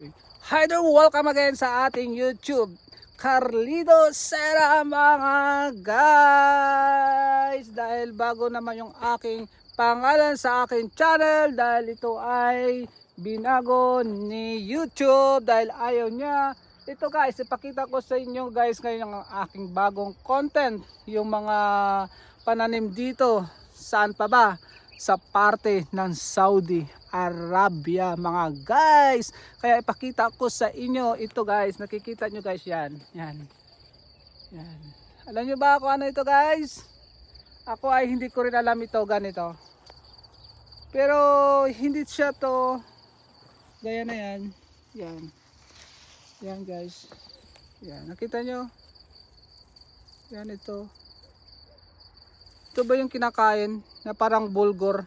Hi there, welcome again sa ating YouTube Carlito Sera mga guys. Dahil bago naman yung aking pangalan sa aking channel, dahil ito ay binago ni YouTube dahil ayaw niya. Ito guys, ipakita ko sa inyo guys ngayon ang aking bagong content, yung mga pananim dito. Saan pa ba? Sa parte ng Saudi Arabia mga guys. Kaya ipakita ko sa inyo ito guys. Nakikita nyo guys yan. Yan. Yan. Alam nyo ba kung ano ito guys? Ako ay hindi ko rin alam ito ganito. Pero hindi siya to. Gaya na yan. Yan. Yan guys. Yan. Nakita nyo? Yan ito. Ito ba yung kinakain na parang bulgur?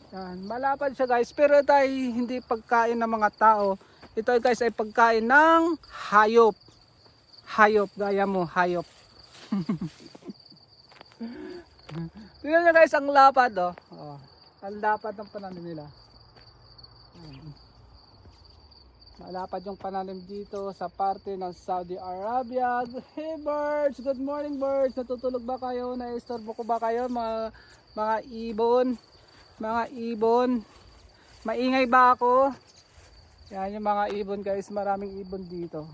Yan, malapad siya guys, pero ito ay hindi pagkain ng mga tao. Ito guys ay pagkain ng hayop. Hayop, gaya mo, hayop. Tingnan nyo guys, ang lapad oh. Oh, ang lapad ng pananim nila. Malapad yung pananim dito sa parte ng Saudi Arabia. Hey birds, good morning birds. Natutulog ba kayo? Naistorbo ko ba kayo mga ibon? Mga ibon. Maingay ba ako? Yan yung mga ibon guys, maraming ibon dito.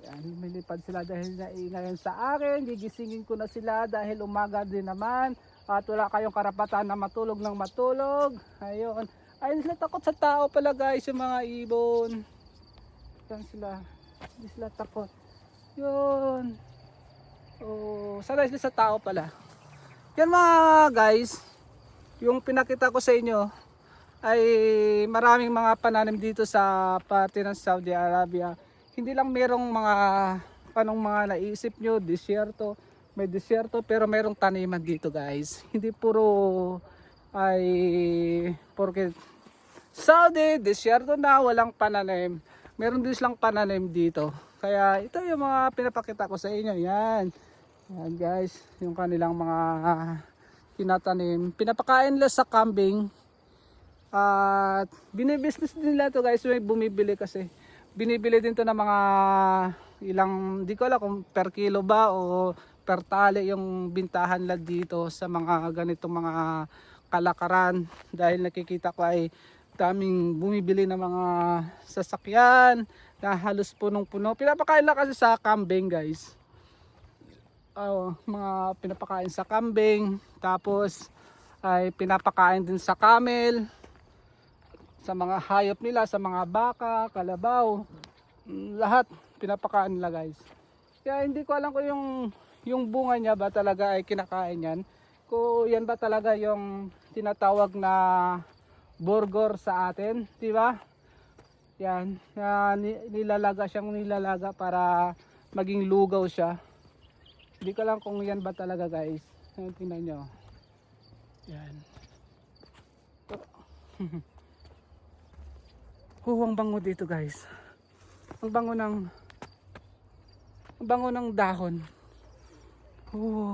Yan, lumilipad sila dahil naingayan sa akin. Gigisingin ko na sila dahil umaga din naman. At wala kayong karapatan na matulog ng matulog. Ayun. Ay, sila takot sa tao pala guys, yung mga ibon. Yan sila. Hindi sila takot. Yun. Oh, sana sila sa tao pala. Yan mga guys, yung pinakita ko sa inyo ay maraming mga pananim dito sa parte ng Saudi Arabia. Hindi lang merong mga panong mga naisip nyo, disyerto. May disyerto pero merong taniman dito guys. Hindi puro ay porque Saudi, disyerto na, walang pananim. Meron din silang pananim dito. Kaya ito yung mga pinapakita ko sa inyo. Yan. Yan guys, yung kanilang mga tinatanim. Pinapakain nila sa kambing. At binibusiness din nila to guys. May bumibili kasi. Binibili din to ng mga ilang, di ko alam kung per kilo ba o per tali yung bintahan nila dito sa mga ganitong mga kalakaran. Dahil nakikita ko ay daming bumibili ng mga sasakyan na halos punong-puno. Pinapakain lang kasi sa kambing guys. Mga pinapakain sa kambing, tapos ay pinapakain din sa camel, sa mga hayop nila, sa mga baka, kalabaw, lahat pinapakain nila guys. Kaya hindi ko alam kung yung bunga niya ba talaga ay kinakain yan, kung yan ba talaga yung tinatawag na burger sa atin, di ba? Yan, siyang nilalaga para maging lugaw siya. Hindi ko lang kung yan ba talaga guys. Tingnan nyo. Yan. Ang bango dito guys. Ang bango ng dahon.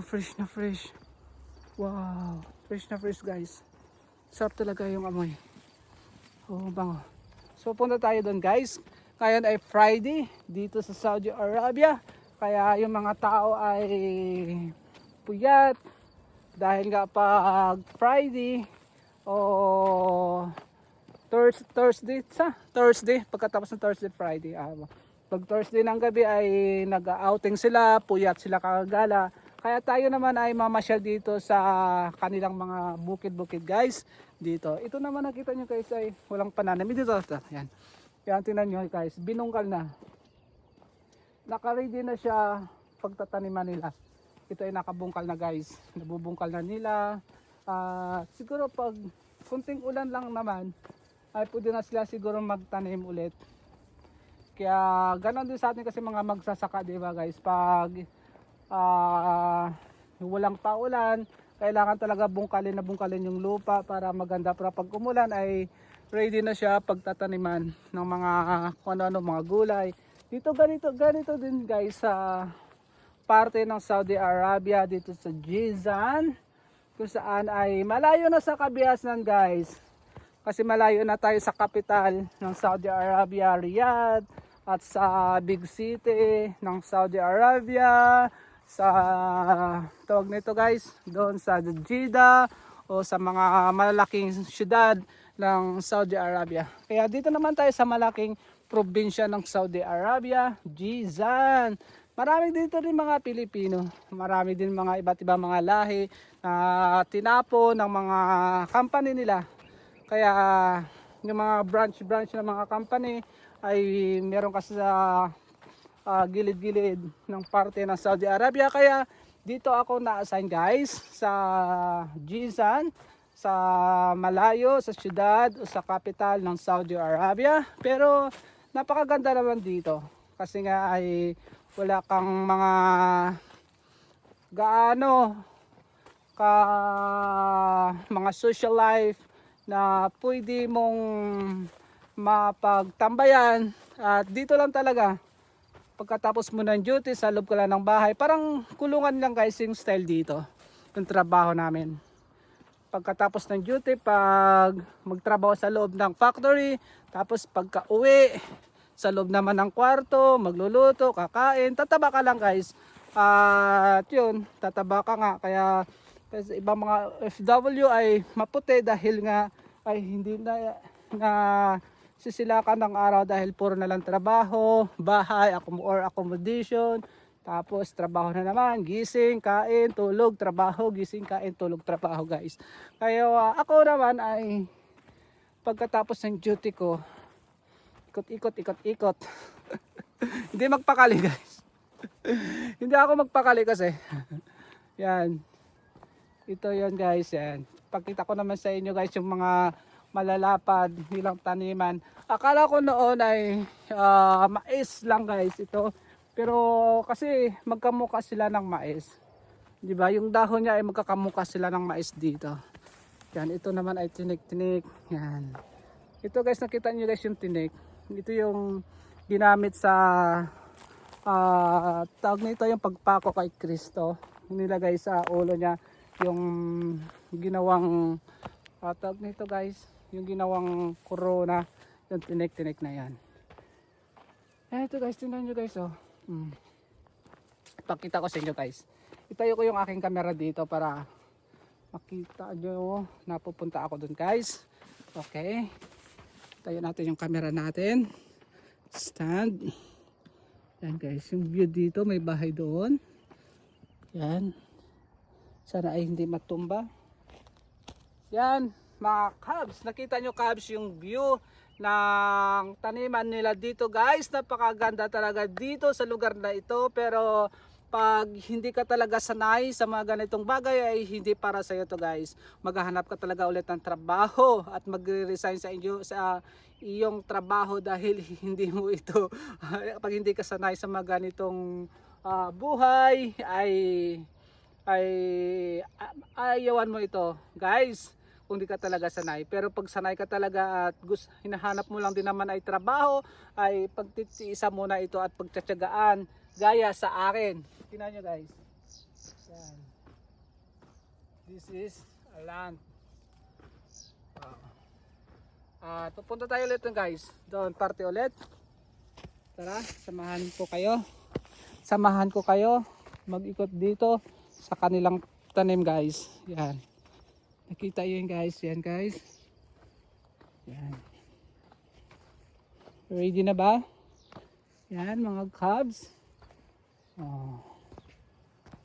Fresh na fresh. Wow, fresh na fresh guys. Sarap talaga yung amoy. Bango. So punta tayo doon guys. Ngayon ay Friday dito sa Saudi Arabia. Kaya yung mga tao ay puyat. Dahil nga pag Friday o Thursday, pagkatapos ng Thursday, Friday. Pag Thursday ng gabi ay nag-outing sila, puyat sila kagala. Kaya tayo naman ay mamasyal dito sa kanilang mga bukid-bukid guys. Dito. Ito naman nakita nyo guys ay walang pananim. Dito. Yan. Yan tingnan nyo guys. Binungkal na. Naka-ready na siya pagtataniman nila. Ito ay nakabungkal na guys. Nabubungkal na nila. Siguro pag kunting ulan lang naman ay pwede na sila siguro magtanim ulit. Kaya ganon din sa atin kasi mga magsasaka, di ba guys? Pag walang paulan, kailangan talaga bungkalin yung lupa para maganda. Para pag umulan ay ready na siya pagtataniman ng mga kung ano, mga gulay. Dito ganito din guys sa parte ng Saudi Arabia, dito sa Jizan, kung saan ay malayo na sa Kabiasnan guys. Kasi malayo na tayo sa capital ng Saudi Arabia, Riyadh, at sa big city ng Saudi Arabia, sa tawag nito guys, doon sa Jeddah o sa mga malalaking syudad ng Saudi Arabia. Kaya dito naman tayo sa malaking probinsya ng Saudi Arabia, Jizan. Marami dito rin mga Pilipino, marami din mga iba't ibang mga lahi na tinapo ng mga company nila. Kaya yung mga branch ng mga company ay meron kasi sa gilid-gilid ng parte ng Saudi Arabia. Kaya dito ako na-assign guys sa Jizan, sa malayo, sa syudad o sa capital ng Saudi Arabia. Pero napakaganda naman dito kasi nga ay wala kang mga gaano ka mga social life na pwede mong mapagtambayan. At dito lang talaga pagkatapos mo ng duty sa loob ka lang ng bahay, parang kulungan lang guys yung style dito yung trabaho namin. Pagkatapos ng duty, pag magtrabaho sa loob ng factory, tapos pagka uwi sa loob naman ng kwarto, magluluto, kakain, tataba ka lang guys. At yun, tataba ka nga. Kaya ibang mga FW ay maputi dahil nga ay hindi na sisilakan ng araw dahil puro na lang trabaho, bahay, or accommodation, tapos trabaho na naman, gising, kain, tulog, trabaho, gising, kain, tulog, trabaho guys. Kaya ako naman ay pagkatapos ng duty ko, ikot-ikot. Hindi magpakali guys. Hindi ako magpakali kasi. Yan. Ito yan guys, yan. Pakita ko naman sa inyo guys yung mga malalapad nilang taniman. Akala ko noon ay mais lang guys ito. Pero kasi magkamukha sila ng mais. 'Di ba? Yung dahon niya ay magkakamukha sila ng mais dito. Yan, ito naman ay tinik-tinik. Yan. Ito guys, nakita niyo guys yung tinik. Ito yung ginamit sa tawag nito yung pagpako kay Kristo. Nilagay sa ulo niya yung ginawang tawag nito guys, yung ginawang corona, yung tinik-tinik na yan. Ito guys, tingnan nyo guys oh. Pakita ko sa inyo guys. Itayo ko yung aking camera dito para makita nyo na pupunta ako dun guys. Okay. Tayo natin yung camera natin. Stand. Yan guys, yung view dito, may bahay doon. Yan. Sana ay hindi matumba. Yan, mga Cubs. Nakita nyo Cubs yung view ng taniman nila dito guys. Napakaganda talaga dito sa lugar na ito. Pero pag hindi ka talaga sanay sa mga ganitong bagay ay hindi para sa iyo to guys. Maghahanap ka talaga ulit ng trabaho at magre-resign sa iyong trabaho dahil hindi mo ito pag hindi ka sanay sa mga ganitong buhay ay ayawan mo ito guys kung di ka talaga sanay. Pero pag sanay ka talaga at hinahanap mo lang din naman ay trabaho, ay pagtitiisa mo na ito at pagtsatsagaan gaya sa akin. Tingnan nyo guys. Yan. This is a land. Pupunta tayo ulit guys. Doon parte ulit. Tara, samahan ko kayo mag-ikot dito sa kanilang tanim guys. Yan. Nakita yun guys. Yan guys. Yan. Ready na ba? Yan mga Cubs. Oh.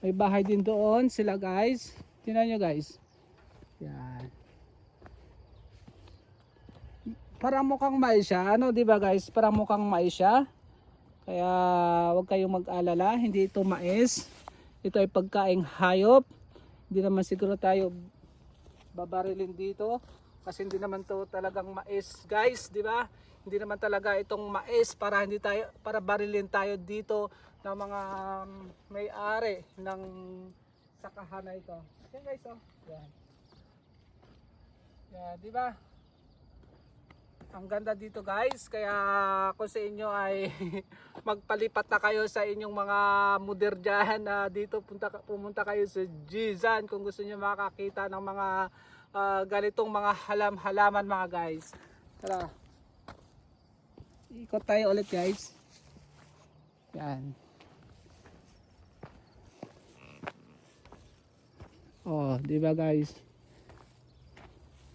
May bahay din doon sila guys. Tingnan nyo guys. Yan. Parang mukhang mais siya. Ano diba guys? Parang mukhang mais siya. Kaya huwag kayong mag-alala. Hindi ito mais. Ito ay pagkaing hayop. Hindi naman siguro tayo babarilin dito. Kasi hindi naman to talagang mais guys. Diba? Hindi naman talaga itong mais para barilin tayo dito ng mga may-ari ng sakahan na ito. Yan guys oh. Yan. Yan, di ba? Ang ganda dito guys, kaya kung sa inyo ay magpalipat na kayo sa inyong mga muder dyan na dito pumunta kayo sa Jizan kung gusto niyo makakita ng mga ganitong mga halaman mga guys. Tara. Ikot tayo ulit guys. Yan. Oh, di ba guys?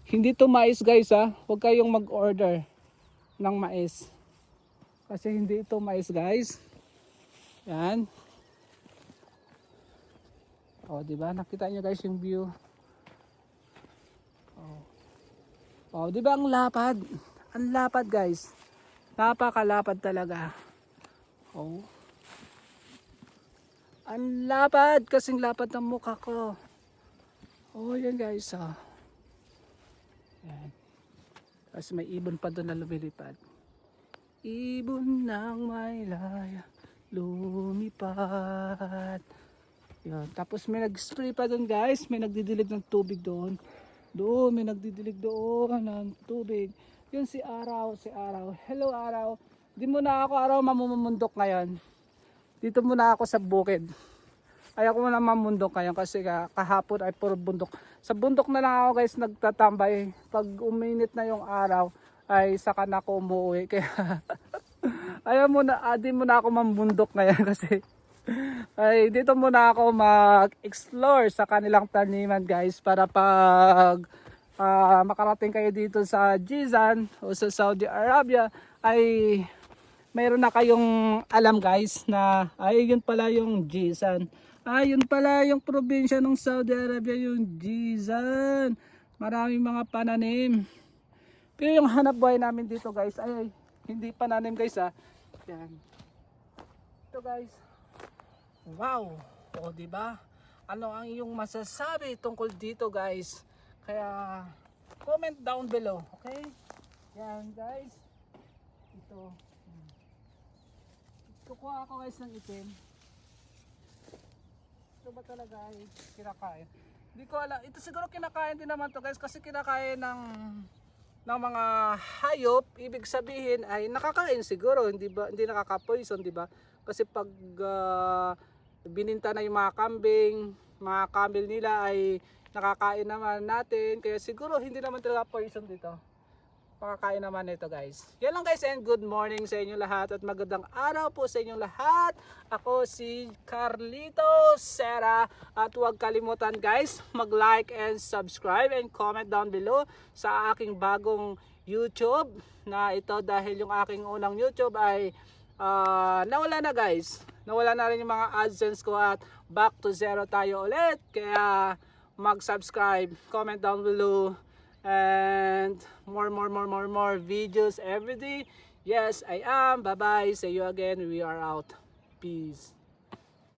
Hindi to mais guys ha. Huwag kayong mag-order ng mais. Kasi hindi ito mais guys. Yan. Oh, di ba? Nakita niyo guys yung view. Oh. Oh, di ba ang lapad? Ang lapad guys. Napakalapad talaga. Oh. Ang lapad, kasing lapad ng mukha ko. Oh, yan guys. Oh. Yan. Tapos may ibon pa doon na lumilipad. Ibon ng may laya, lumipad. Yan. Tapos may nag-spray pa doon guys. May nagdidilig ng tubig doon. Doon, may nagdidilig doon ng tubig. Yun si Araw, si Araw. Hello Araw. Di mo na ako Araw mamumundok ngayon. Dito muna ako sa bukid. Ayaw ko muna mamundok ngayon kasi kahapon ay puro bundok. Sa bundok na lang ako guys nagtatambay. Pag uminit na yung araw ay saka na ako umuwi. Kaya ayaw muna, di muna ako mamundok ngayon kasi ay dito muna ako mag-explore sa kanilang taniman guys para pag makarating kayo dito sa Jizan o sa Saudi Arabia ay mayroon na kayong alam guys na ay yun pala yung Jizan. Ay yun pala yung probinsya ng Saudi Arabia, yung Jizan. Maraming mga pananim. Pero yung hanap buhay namin dito guys ay hindi pananim guys ha. Yan. Ito guys. Wow! O di ba? Ano ang iyong masasabi tungkol dito guys? Kaya comment down below, okay? Yan guys. Ito. Kukuha ako guys ng itim. Ito ba talaga ay kinakain? Hindi ko alam. Ito siguro kinakain din naman to guys kasi kinakain ng mga hayop. Ibig sabihin ay nakakain siguro, hindi nakaka-poison, di ba? Kasi pag bininta na yung mga kambing, mga camel nila ay nakakain naman natin. Kaya siguro hindi naman talaga poison dito. Pakakain naman ito guys. Yan lang guys and good morning sa inyo lahat at magandang araw po sa inyong lahat. Ako si Carlito Serra at huwag kalimutan guys mag-like and subscribe and comment down below sa aking bagong YouTube na ito dahil yung aking unang YouTube ay nawala na guys. Nawala na rin yung mga AdSense ko at back to zero tayo ulit. Kaya mag-subscribe, comment down below and more videos every day. Yes, I am. Bye bye. See you again. We are out. Peace.